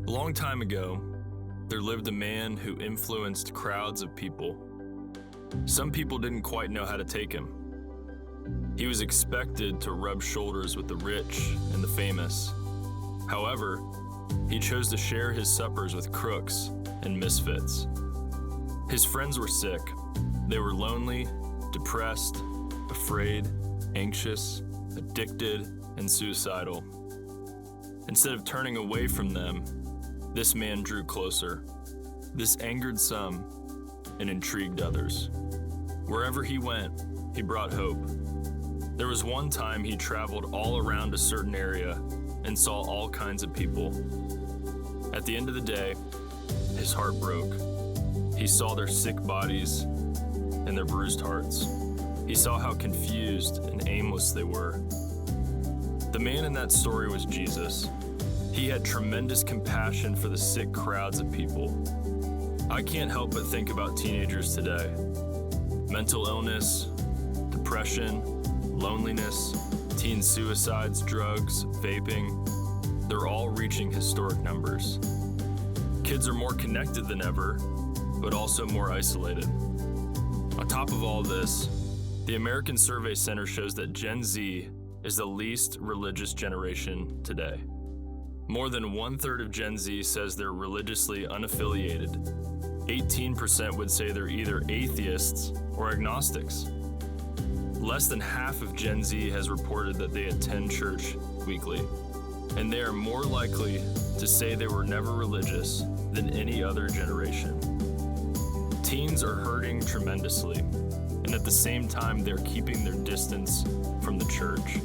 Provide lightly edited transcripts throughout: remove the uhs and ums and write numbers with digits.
A long time ago, there lived a man who influenced crowds of people. Some people didn't quite know how to take him. He was expected to rub shoulders with the rich and the famous. However, he chose to share his suppers with crooks and misfits. His friends were sick. They were lonely, depressed, afraid, anxious, addicted, and suicidal. Instead of turning away from them, this man drew closer. This angered some and intrigued others. Wherever he went, he brought hope. There was one time he traveled all around a certain area and saw all kinds of people. At the end of the day, his heart broke. He saw their sick bodies and their bruised hearts. He saw how confused and aimless they were. The man in that story was Jesus. He had tremendous compassion for the sick crowds of people. I can't help but think about teenagers today. Mental illness, depression, loneliness, teen suicides, drugs, vaping, they're all reaching historic numbers. Kids are more connected than ever, but also more isolated. On top of all this, the American Survey Center shows that Gen Z is the least religious generation today. More than 1/3 of Gen Z says they're religiously unaffiliated. 18% would say they're either atheists or agnostics. Less than half of Gen Z has reported that they attend church weekly, and they are more likely to say they were never religious than any other generation. Teens are hurting tremendously, and at the same time, they're keeping their distance from the church.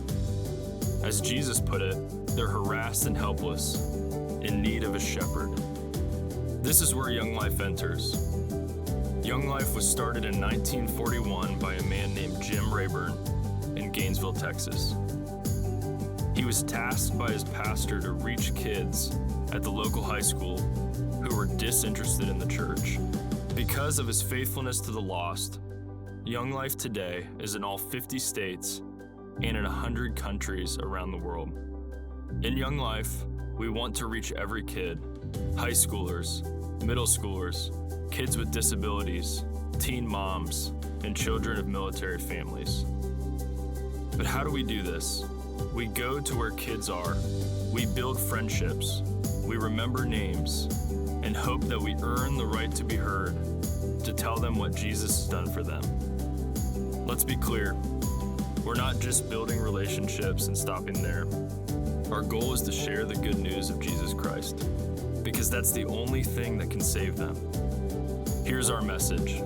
As Jesus put it, they're harassed and helpless, in need of a shepherd. This is where Young Life enters. Young Life was started in 1941 by a man named Jim Rayburn in Gainesville, Texas. He was tasked by his pastor to reach kids at the local high school who were disinterested in the church. Because of his faithfulness to the lost, Young Life today is in all 50 states and in 100 countries around the world. In Young Life, we want to reach every kid, high schoolers, middle schoolers, kids with disabilities, teen moms, and children of military families. But how do we do this? We go to where kids are, we build friendships, we remember names, and hope that we earn the right to be heard, to tell them what Jesus has done for them. Let's be clear, we're not just building relationships and stopping there. Our goal is to share the good news of Jesus Christ, because that's the only thing that can save them. Here's our message.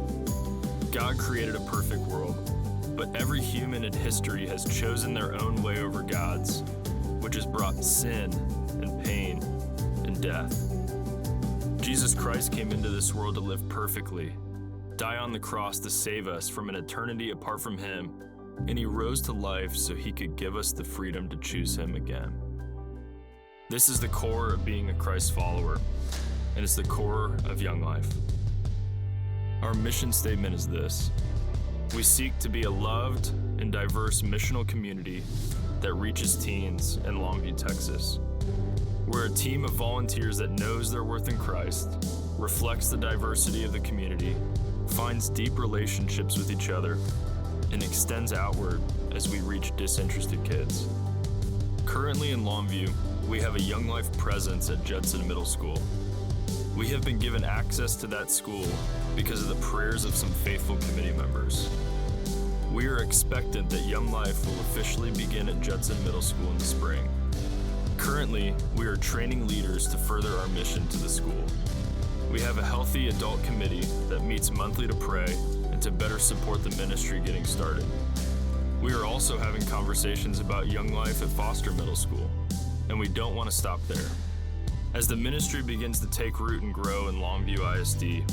God created a perfect world, but every human in history has chosen their own way over God's, which has brought sin and pain and death. Jesus Christ came into this world to live perfectly, die on the cross to save us from an eternity apart from Him, and He rose to life so He could give us the freedom to choose Him again. This is the core of being a Christ follower, and it's the core of Young Life. Our mission statement is this: we seek to be a loved and diverse missional community that reaches teens in Longview, Texas. We're a team of volunteers that knows their worth in Christ, reflects the diversity of the community, finds deep relationships with each other, and extends outward as we reach disinterested kids. Currently in Longview, we have a Young Life presence at Judson Middle School. We have been given access to that school because of the prayers of some faithful committee members. We are expectant that Young Life will officially begin at Judson Middle School in the spring. Currently, we are training leaders to further our mission to the school. We have a healthy adult committee that meets monthly to pray and to better support the ministry getting started. We are also having conversations about Young Life at Foster Middle School, and we don't want to stop there. As the ministry begins to take root and grow in Longview ISD,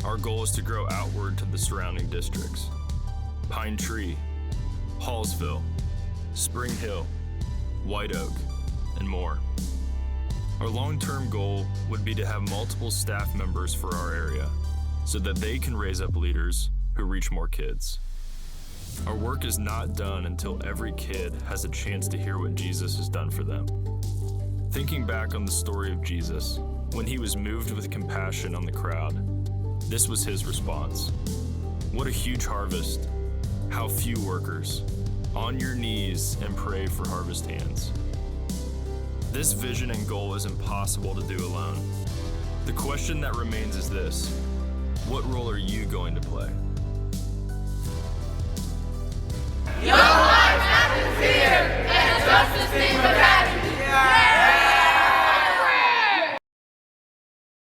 our goal is to grow outward to the surrounding districts: Pine Tree, Hallsville, Spring Hill, White Oak, and more. Our long-term goal would be to have multiple staff members for our area so that they can raise up leaders who reach more kids. Our work is not done until every kid has a chance to hear what Jesus has done for them. Thinking back on the story of Jesus, when he was moved with compassion on the crowd, this was his response. What a huge harvest. How few workers. On your knees and pray for harvest hands. This vision and goal is impossible to do alone. The question that remains is this: what role are you going to play?